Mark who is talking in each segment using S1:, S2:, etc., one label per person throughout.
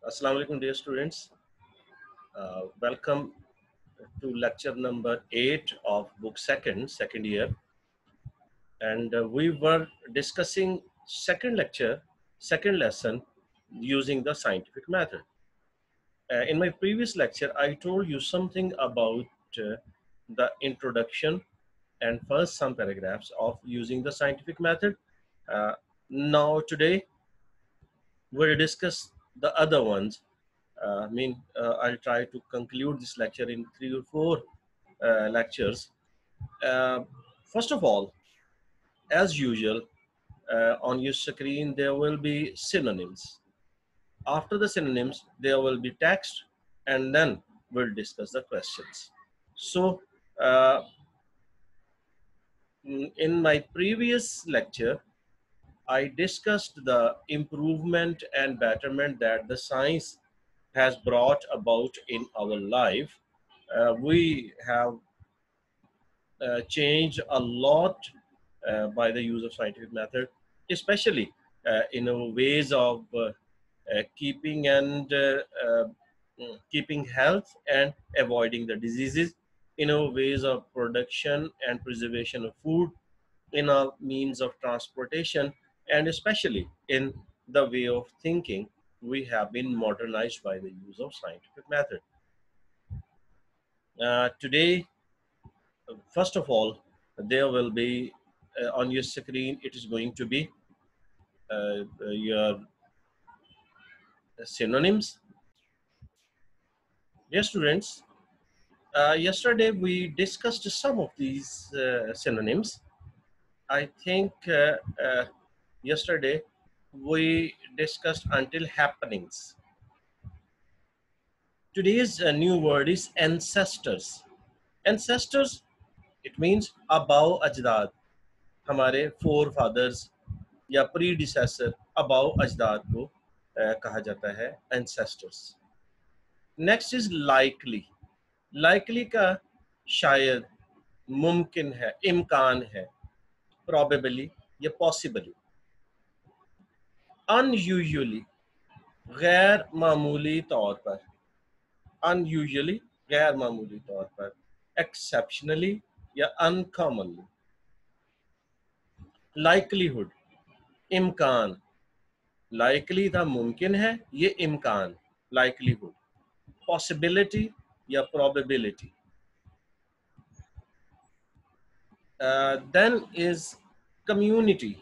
S1: Assalamu alaikum, dear students. Welcome to lecture number 8 of book second year. And we were discussing second lesson using the scientific method. In my previous lecture, I told you something about the introduction and first some paragraphs of using the scientific method. Uh, Now today, we'll discuss the other ones. I'll try to conclude this lecture in 3 or 4 lectures. Uh, First of all, as usual, on your screen there will be synonyms. After the synonyms, there will be text, and then we'll discuss the questions. So, uh, in my previous lecture, I discussed the improvement and betterment that the science has brought about in our life. We have changed a lot by the use of scientific method, especially ways of keeping health and avoiding the diseases, ways of production and preservation of food, in our means of transportation, and especially in the way of thinking. We have been modernized by the use of scientific method. Today, first of all, there will be on your screen, it is going to be your synonyms. Dear students, yesterday we discussed some of these synonyms. I think yesterday we discussed until happenings. Today's new word is ancestors. Ancestors, it means above ajdad, हमारे forefathers या predecessor, above अजदाद को कहा जाता है ancestors. Next is likely. Likely का शायद, मुमकिन है, इम्कान है, probably या possibly. Unusually, गैर मामूली तौर पर, unusually गैर मामूली तौर पर, exceptionally या uncommonly. Likelihood, इम्कान, likely था मुमकिन है, ये इम्कान, likelihood. Possibility या probability. Then is community.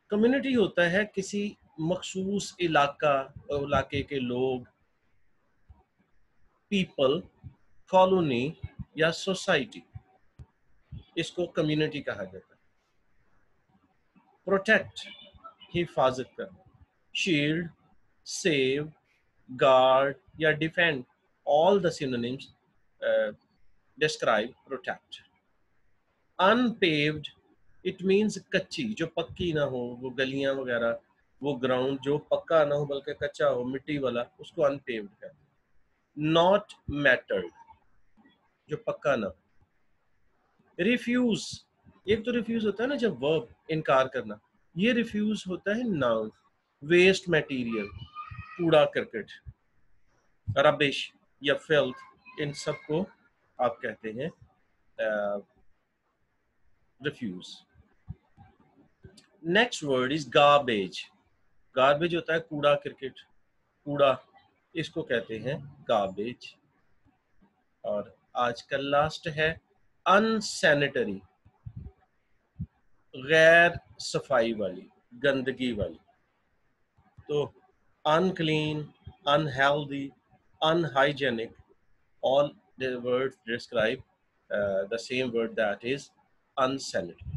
S1: Community होता है किसी मखसूस इलाके के लोग, people, colony या society, इसको community कहा जाता है. Protect, हिफाजत करना. Shield, save, guard या defend, all the synonyms describe protect. Unpaved, it means कच्ची, जो पक्की ना हो, वो गलियां वगैरह, वो ग्राउंड जो पक्का ना हो बल्कि कच्चा हो, मिट्टी वाला, उसको अनपेव्ड कहते हैं. Not mettered, जो पक्का ना. रिफ्यूज, एक तो रिफ्यूज होता है ना जब वर्ब, इनकार करना, ये रिफ्यूज होता है नाउन. वेस्ट मटेरियल, कूड़ा करकट, रबिश या फिल्थ, इन सबको आप कहते हैं refuse. Next word is garbage. Garbage होता है कूड़ा क्रिकेट, कूड़ा, इसको कहते हैं गार्बेज. और आज का लास्ट है अनसैनिटरी, गैर सफाई वाली, गंदगी वाली. तो unclean, unhealthy, unhygienic, all the words describe the same word, that is unsanitary.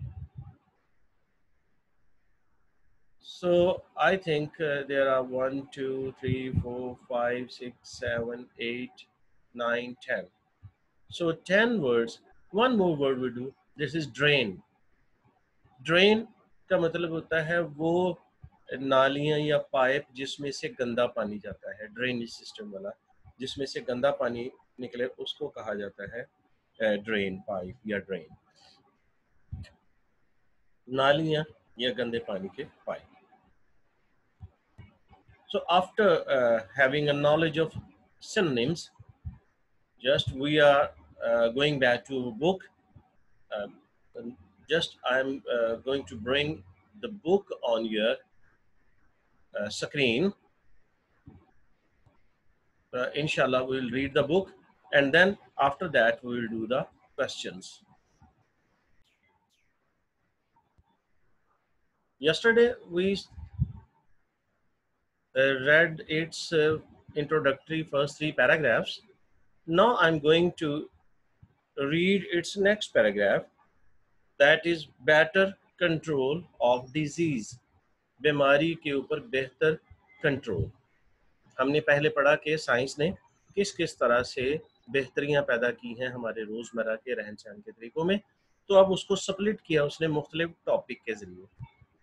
S1: So I think there are 1, 2, 3, 4, 5, 6, 7, 8, 9, 10. So 10 words. One more word we do. This is drain. Drain का मतलब होता है वो नालियां या पाइप जिसमें से गंदा पानी जाता है, ड्रेनेज सिस्टम वाला, जिसमें से गंदा पानी निकले, उसको कहा जाता है ड्रेन पाइप या ड्रेन. नालियां या गंदे पानी के pipe. So after having a knowledge of synonyms, just we are going back to book. Um, just I'm going to bring the book on your screen. Inshallah, we will read the book, and then after that we will do the questions. Yesterday we read its introductory first 3 paragraphs. Now I'm going to read its next paragraph, that is better control of disease. बीमारी के ऊपर बेहतर control. हमने पहले पढ़ा कि science ने किस किस तरह से बेहतरियां पैदा की हैं हमारे रोज़मर्रा के रहन सहन के तरीकों में. तो अब उसको स्प्लिट किया उसने मुख्तलिफ टॉपिक के ज़रिए.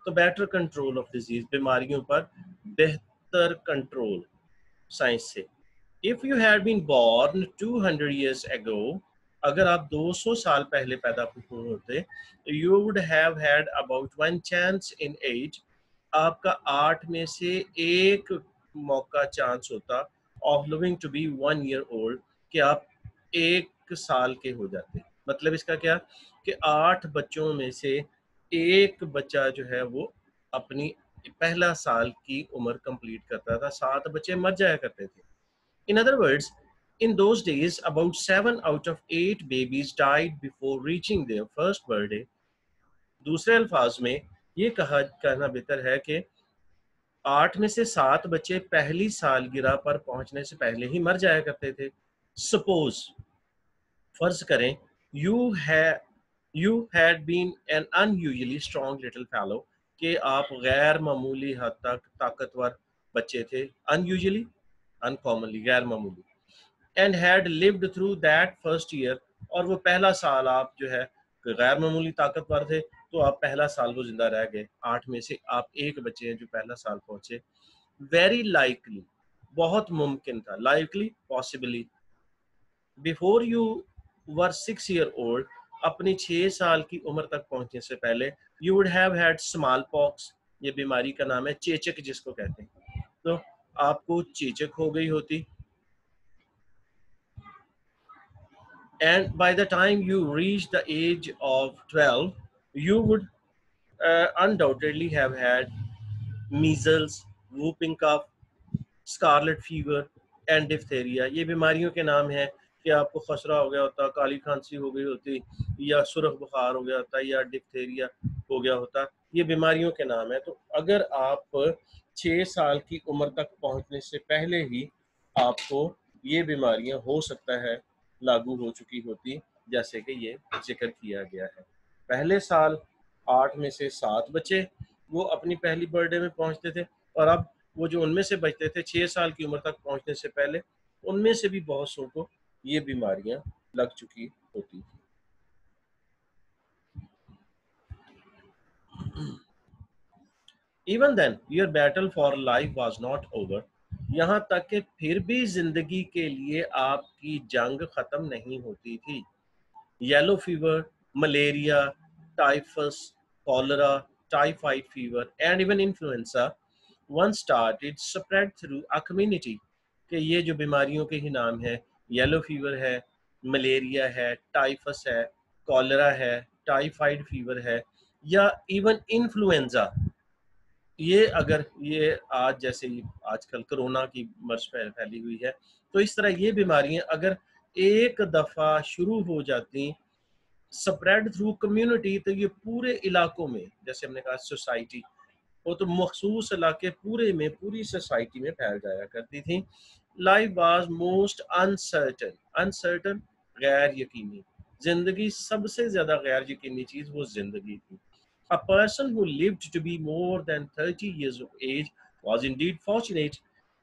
S1: तो बेटर कंट्रोल ऑफ डिजीज़, बीमारियों पर बेहतर कंट्रोल साइंस से. If you had been born 200 years ago, अगर आप 200 साल पहले पैदा हुए होते, you would have had about 1 chance in 8, आपका 8 में से एक मौका चांस होता of living to be 1 year old, कि आप 1 साल के हो जाते. मतलब इसका क्या कि 8 बच्चों में से एक बच्चा जो है वो अपनी पहला साल की उम्र कंप्लीट करता था, 7 बच्चे मर जाया करते थे. In other words, in those days, about 7 out of 8 babies died before reaching their first birthday. दूसरे अल्फाज में ये कहना बेहतर है कि 8 में से 7 बच्चे पहली सालगिरह पर पहुंचने से पहले ही मर जाया करते थे. Suppose, फर्ज करें, you had been an unusually strong little fellow, कि आप गैर मामूली हद तक ताकतवर बच्चे थे. Unusually, uncommonly, गैर मामूली. And had lived through that first year, और वो पहला साल आप जो है गैर मामूली ताकतवर थे, तो आप पहला साल वो जिंदा रह गए. 8 में से आप एक बच्चे हैं जो पहला साल पहुंचे. वेरी लाइकली, बहुत मुमकिन था. Likely, possibly. Before you were 6 year old, अपनी 6 साल की उम्र तक पहुंचने से पहले, you would have had small pox, ये बीमारी का नाम है, चेचक जिसको कहते हैं. तो आपको चेचक हो गई होती. And by the time you reach the age of 12, you would undoubtedly have had measles, whooping cough, scarlet fever and diphtheria. ये बीमारियों के नाम हैं कि आपको खसरा हो गया होता, काली खांसी हो गई होती, या सुरख बुखार हो गया होता, या डिप्थेरिया हो गया होता. ये बीमारियों के नाम है. तो अगर आप 6 साल की उम्र तक पहुंचने से पहले ही आपको ये बीमारियां हो सकता है लागू हो चुकी होती, जैसे कि ये जिक्र किया गया है. पहले साल 8 में से 7 बच्चे वो अपनी पहली बर्थडे में पहुंचते थे, और अब वो जो उनमें से बचते थे 6 साल की उम्र तक पहुंचने से पहले, उनमें से भी बहुत सौ को ये बीमारियां लग चुकी होती थी. Even then, your battle for life was not over. यहाँ तक कि फिर भी जिंदगी के लिए आपकी जंग खत्म नहीं होती थी. Yellow fever, malaria, typhus, cholera, typhoid fever and even influenza once started spread through a community. कि ये जो बीमारियों के ही नाम है, येलो फीवर है, मलेरिया है, टाइफस है, कॉलरा है, टाइफाइड फीवर है, या इवन इन्फ्लुएंजा. ये अगर ये आज जैसे ही आजकल कोरोना की मर्ज फैली हुई है, तो इस तरह ये बीमारियां अगर एक दफ़ा शुरू हो जाती, स्प्रेड थ्रू कम्युनिटी, तो ये पूरे इलाकों में, जैसे हमने कहा सोसाइटी, वो तो मखसूस इलाके पूरे में, पूरी सोसाइटी में फैल जाया करती थी. Life was most uncertain. Uncertain, गैर यकीनी. जिंदगी सबसे ज्यादा गैर यकीनी चीज वो जिंदगी थी. A person who lived to be more than 30 years of age was indeed fortunate.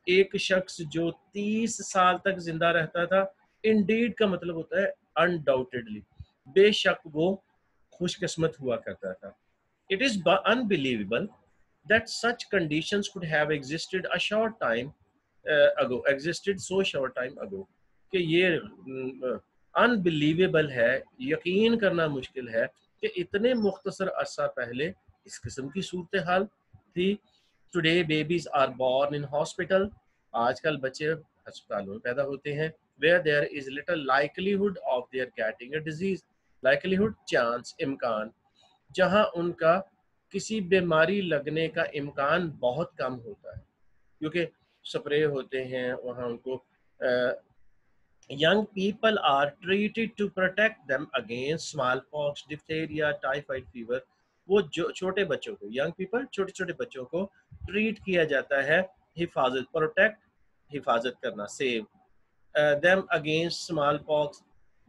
S1: एक शख्स जो 30 साल तक जिंदा रहता था, indeed का मतलब होता है undoubtedly, बेशक वो खुशकिस्मत हुआ करता था. It is unbelievable that such conditions could have existed a short time existed so short time ago. कि ये अनबिलीवेबल है, यकीन करना मुश्किल है कि इतने मुख्तसर अरसा पहले इस किस्म की सूरत हाल थी. Today babies are born in hospital, आजकल बच्चे अस्पतालों में पैदा होते हैं। Where there is little likelihood of their getting a disease, likelihood chance, इम्कान, जहां उनका किसी बीमारी लगने का इम्कान बहुत कम होता है क्योंकि स्प्रे होते हैं वहाँ उनको। young people are treated to protect them against smallpox, diphtheria, typhoid fever। वो जो छोटे बच्चों को, यंग पीपल, छोटे छोटे बच्चों को ट्रीट किया जाता है, हिफाजत, प्रोटेक्ट, हिफाजत करना, save them against smallpox,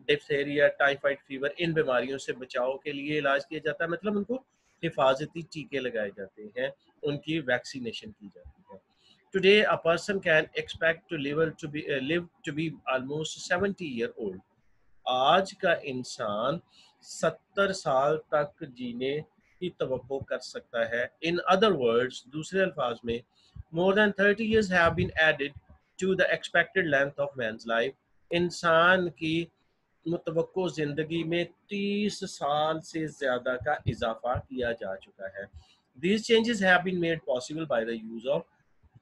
S1: diphtheria, typhoid fever, इन बीमारियों से बचाव के लिए इलाज किया जाता है, मतलब उनको हिफाजती टीके लगाए जाते हैं, उनकी वैक्सीनेशन की जाती है। Today, a person can expect to live to be almost 70 year old। आज का इंसान 70 साल तक जीने की तवक्को कर सकता है। In other words, दूसरे अल्फाज में, more than 30 years have been added to the expected length of man's life। इंसान की मुतवक्को जिंदगी में 30 साल से ज्यादा का इजाफा किया जा चुका है। These changes have been made possible by the use of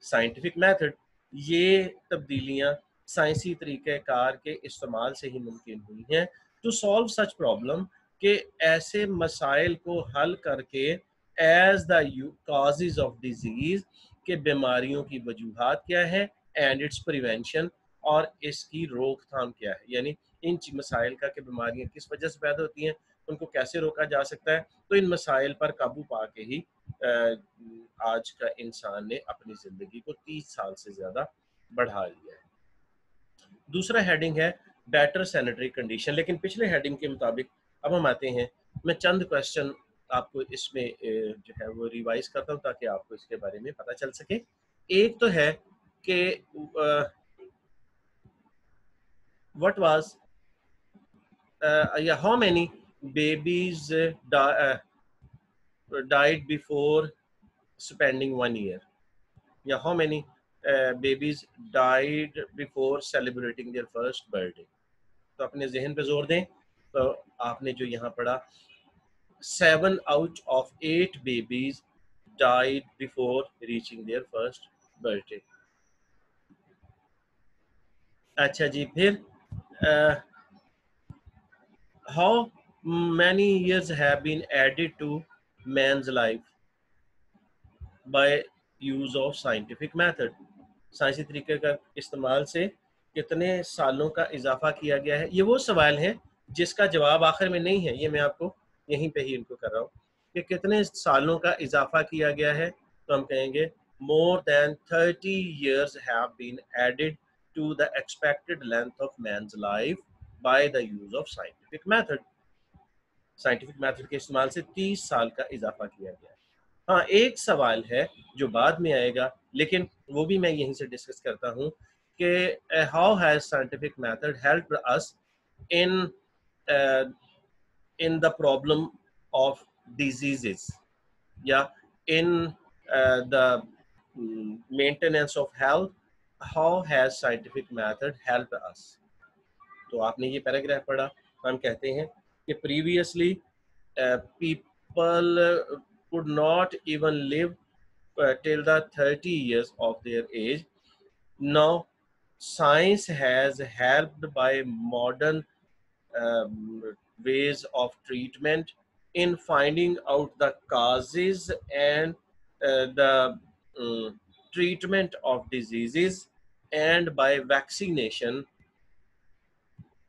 S1: scientific method. ये तब्दीलियां साइंसी तरीक़ेकार के इस्तेमाल से ही मुमकिन हुई हैं। टू सॉल्व सच प्रॉब्लम, के ऐसे मसाइल को हल करके, as the causes of disease, के बीमारियों की वजूहात क्या है, एंड इट्स प्रिवेंशन, और इसकी रोकथाम क्या है, यानी इन मसाइल का कि बीमारियां किस वजह से पैदा होती हैं, उनको कैसे रोका जा सकता है। तो इन मसाइल पर काबू पा के ही आज का इंसान ने अपनी ज़िंदगी को 30 साल से ज़्यादा बढ़ा लिया है। दूसरा हेडिंग है बेटर सैनिटरी कंडीशन, लेकिन पिछले हेडिंग के मुताबिक अब हम आते हैं, मैं चंद क्वेश्चन आपको इसमें जो है वो रिवाइज करता हूँ ताकि आपको इसके बारे में पता चल सके। एक तो है कि व्हाट वाज या how many babies died before spending 1 year, या how many babies died before celebrating their first birthday। तो अपने जहन पे जोर दें। तो आपने जो यहाँ पढ़ा, 7 out of 8 babies died before reaching their first birthday। अच्छा जी, फिर how many years have been added to man's life by use of scientific method। साइंसी तरीके का इस्तेमाल से कितने सालों का इजाफा किया गया है। ये वो सवाल है जिसका जवाब आखिर में नहीं है, ये मैं आपको यहीं पे ही इनको कर रहा हूँ कि कितने सालों का इजाफा किया गया है। तो हम कहेंगे more than 30 years have been added to the expected length of man's life by the use of scientific method। Scientific method के इस्तेमाल से 30 साल का इजाफा किया गया है। हाँ, एक सवाल है जो बाद में आएगा, लेकिन वो भी मैं यहीं से डिस्कस करता हूँ कि how has scientific method helped us in in the problem of diseases, या in the maintenance of health, how has scientific method helped us. तो आपने ये पैराग्राफ पढ़ा, हम कहते हैं कि previously people could not even live till the 30 years of their age। Now science has helped by modern ways of treatment in finding out the causes and the treatment of diseases, and by vaccination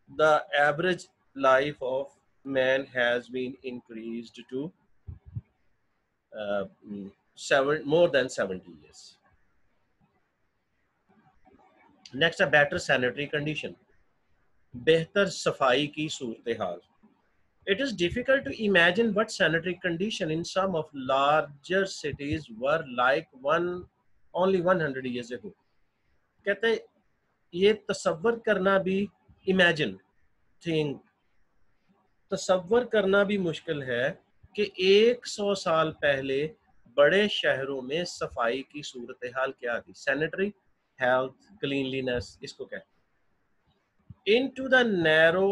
S1: the average life of man has been increased to more than 70 years। Next, a better sanitary condition, बेहतर सफाई की सूरत हाल। It is difficult to imagine what sanitary condition in some of larger cities were like only 100 years ago। कहते हैं ये तसव्वुर करना भी, imagine, think, तसव्वुर करना भी मुश्किल है कि 100 साल पहले बड़े शहरों में सफाई की सूरत हाल क्या थी। सैनिटरी, हेल्थ, क्लीनलीनेस, इसको कहते हैं। Into the narrow,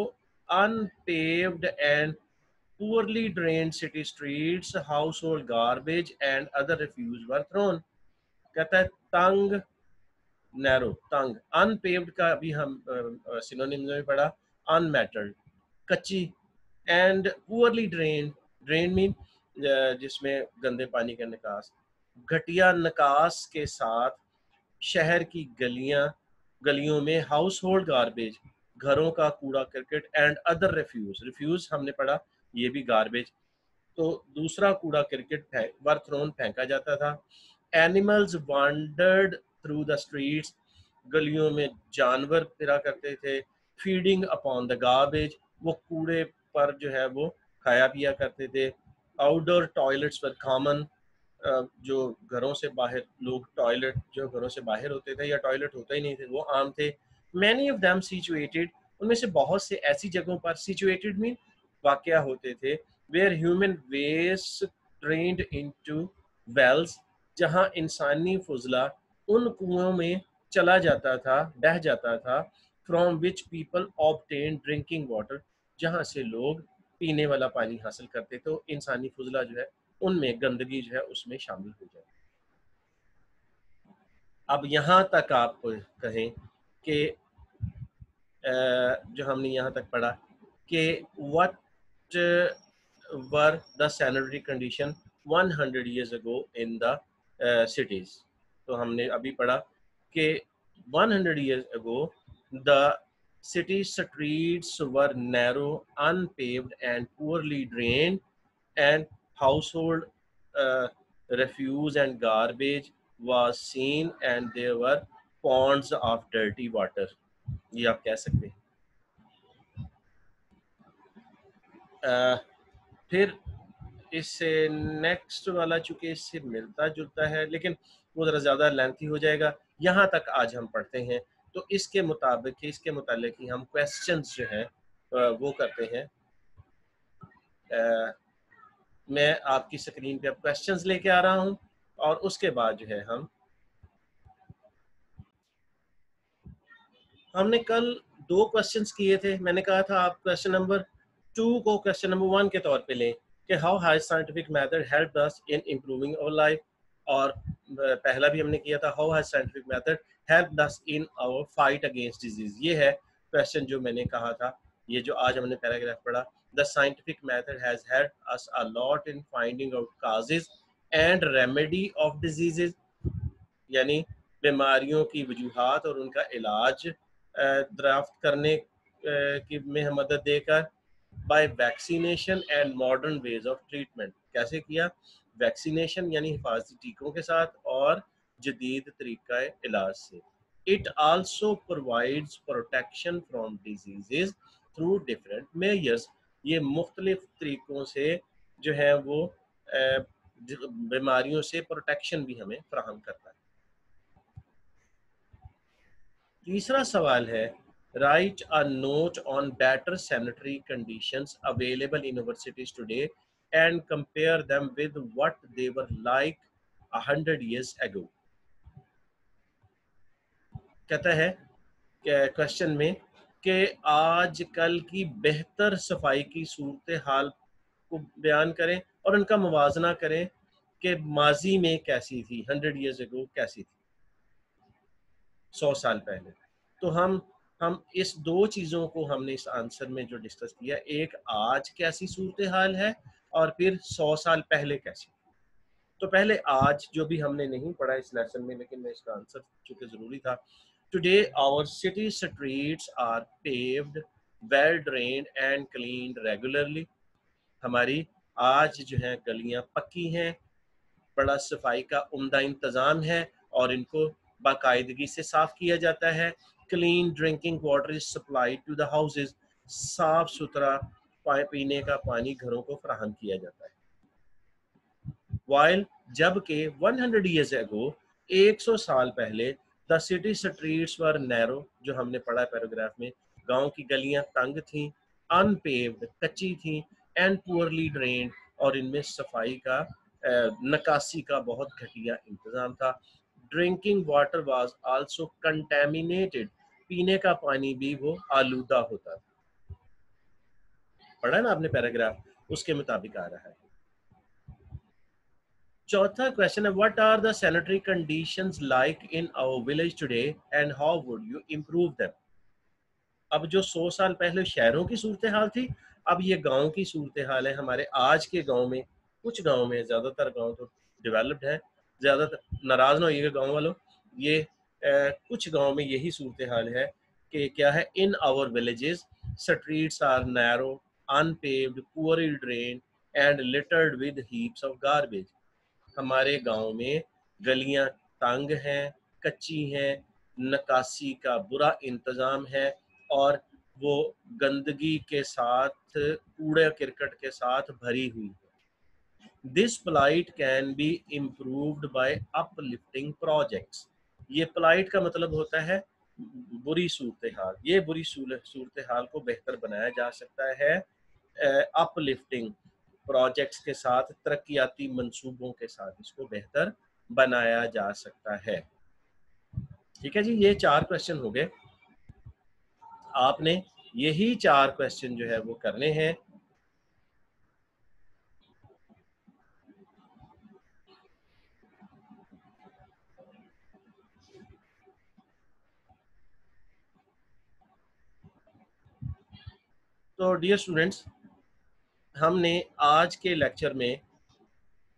S1: unpaved and poorly drained city streets, household garbage and other refuse were thrown। कहता है तंग, नैरो, तंग। अनपेव्ड का भी हम सिनोनिम्स में पढ़ा, अनमेटल्ड, कच्ची, and poorly drain, drain mean जिसमें गंदे पानी का निकास, घटिया निकास के साथ शहर की गलियों में हाउस होल्ड गार्बेज, घरों का कूड़ा करकट, एंड अदर रिफ्यूज, रिफ्यूज हमने पढ़ा ये भी गार्बेज। तो दूसरा कूड़ा क्रिकेट वर थ्रोन, फेंका जाता था। Animals wandered through the streets, गलियों में जानवर फिरा करते थे। फीडिंग अपॉन द गार्बेज, वो कूड़े पर जो है वो खाया पिया करते थे। आउटडोर टॉयलेट्स वर कॉमन, जो घरों से बाहर लोग, टॉयलेट जो घरों से बाहर होते थे या टॉयलेट होते ही नहीं थे वो आम थे। मैनी ऑफ देम सिचुएटेड, उनमें से बहुत से ऐसी जगहों पर, सिचुएटेड मीन वाक़या होते थे, where human waste drained into wells, जहां इंसानी फुजला उन कुओं में चला जाता था, बह जाता था। From which people obtain drinking water, जहां से लोग पीने वाला पानी हासिल करते। तो इंसानी फुजला जो है उनमें गंदगी जो है उसमें शामिल हो जाए। अब यहाँ तक आप कहें कि जो हमने यहाँ तक पढ़ा कि what were the sanitary condition 100 years ago in the cities। तो हमने अभी पढ़ा कि 100 years ago the city streets were narrow, unpaved and poorly drained, and household uh, refuse and garbage was seen, and there were ponds of dirty water। ये आप कह सकते हैं। फिर इससे नेक्स्ट वाला चूंकि इससे मिलता जुलता है लेकिन वो ज़रा ज़्यादा लेंथी हो जाएगा, यहाँ तक आज हम पढ़ते हैं। तो इसके मुताबिक, इसके मुतालिक ही हम क्वेश्चंस जो हैं वो करते हैं। मैं आपकी स्क्रीन पे अब क्वेश्चंस लेके आ रहा हूँ और उसके बाद जो है हमने कल 2 क्वेश्चंस किए थे। मैंने कहा था आप क्वेश्चन नंबर 2 को क्वेश्चन नंबर 1 के तौर पे लें कि how has scientific method helped us in improving our life, और पहला भी हमने किया था how has scientific method helped us in our fight against disease. ये है क्वेश्चन जो मैंने कहा था, ये जो आज हमने पैराग्राफ पढ़ा, the scientific method has helped us a lot in finding out causes and remedy of diseases, यानी बीमारियों की वजूहात और उनका इलाज ड्राफ्ट करने की में मदद देकर। By vaccination and modern ways of treatment, कैसे किया? वैक्सीनेशन यानी हिफाजती टीकों के साथ और जदीद तरीका इलाज से। It also provides protection from diseases through different measures, ये मुख्तलिफ तरीकों से जो है वो बीमारियों से प्रोटेक्शन भी हमें फराहम करता है। तीसरा सवाल है, right a note on better sanitary conditions available in universities today and compare them with what they were like 100 years ago। कहता है क्वेश्चन में कि आजकल की बेहतर सफाई की सूरत हाल को बयान करें और उनका मुवाजना करें कि माजी में कैसी थी, 100 years ago कैसी थी, 100 साल पहले। तो हम इस 2 चीज़ों को हमने इस आंसर में जो डिस्कस किया, एक आज कैसी सूरत हाल है और फिर 100 साल पहले कैसी। तो पहले आज जो भी हमने नहीं पढ़ा इस लेसन में, लेकिन मैं इसका आंसर चूंकि ज़रूरी था। Today our city streets are paved, well drained and cleaned regularly. हमारी आज जो है गलियां पक्की हैं, बड़ा सफाई का उम्दा इंतज़ाम है और इनको बाकायदगी से साफ किया जाता है। Clean drinking water is supply to the houses, साफ सुथरा पीने का पानी घरों को फराहम किया जाता है। वाइल, जबकि 100 years ago 100 साल पहले the city streets were narrow, जो हमने पढ़ा पैराग्राफ में, गांव की गलियां तंग थीं, अनपेव्ड कच्ची थीं, एंड पुअरली ड्रेन्ड, और इनमें सफाई का नकासी का बहुत घटिया इंतजाम था। Drinking water was also contaminated, पीने का पानी भी वो आलूदा होता था। पढ़ा ना आपने पैराग्राफ, उसके मुताबिक आ रहा है। चौथा क्वेश्चन है, what are the sanitary conditions like in our village today and how would you improve them. अब जो 100 साल पहले शहरों की सूरत हाल थी, अब ये गांव की सूरत हाल है हमारे आज के गांव में। कुछ गांव में, ज़्यादातर गांव तो डेवलप्ड है, ज़्यादातर नाराज़ ना होइएगा गांव वालों, ये कुछ गांव में यही सूरत हाल है कि क्या है, in our villages streets are narrow, unpaved, poorly drain and littered with heaps of garbage. हमारे गांव में गलियां तंग हैं, कच्ची हैं, नकासी का बुरा इंतजाम है, और वो गंदगी के साथ, कूड़े करकट के साथ भरी हुई है। This plight can be improved by uplifting projects. ये प्लाइट का मतलब होता है बुरी सूरत हाल। ये बुरी सूरत हाल को बेहतर बनाया जा सकता है अपलिफ्टिंग प्रोजेक्ट्स के साथ, तरक्याती मंसूबों के साथ इसको बेहतर बनाया जा सकता है। ठीक है जी, ये 4 क्वेश्चन हो गए। आपने यही 4 क्वेश्चन जो है वो करने हैं। तो डियर स्टूडेंट्स, हमने आज के लेक्चर में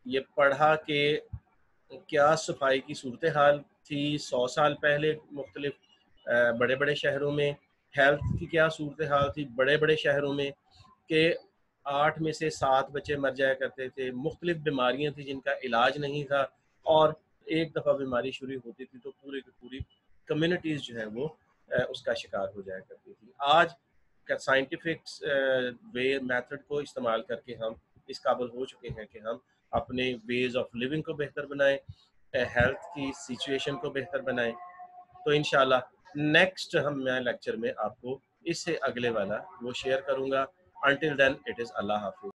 S1: ये पढ़ा कि क्या सफाई की सूरत हाल थी 100 साल पहले मुख्तलिफ बड़े बड़े शहरों में, हेल्थ की क्या सूरत हाल थी बड़े बड़े शहरों में, कि 8 में से 7 बच्चे मर जाया करते थे, मुख्तलिफ बीमारियां थी जिनका इलाज नहीं था, और एक दफ़ा बीमारी शुरू होती थी तो पूरी की पूरी कम्युनिटीज़ जो है वो उसका शिकार हो जाया करती थी। आज का साइंटिफिक वे मेथड को इस्तेमाल करके हम इस काबिल हो चुके हैं कि हम अपने वेज ऑफ लिविंग को बेहतर बनाएं, हेल्थ की सिचुएशन को बेहतर बनाएं। तो इंशाल्लाह नेक्स्ट मैं लेक्चर में आपको इससे अगले वाला वो शेयर करूंगा। अंटिल देन इट इज़ अल्लाह हाफिज।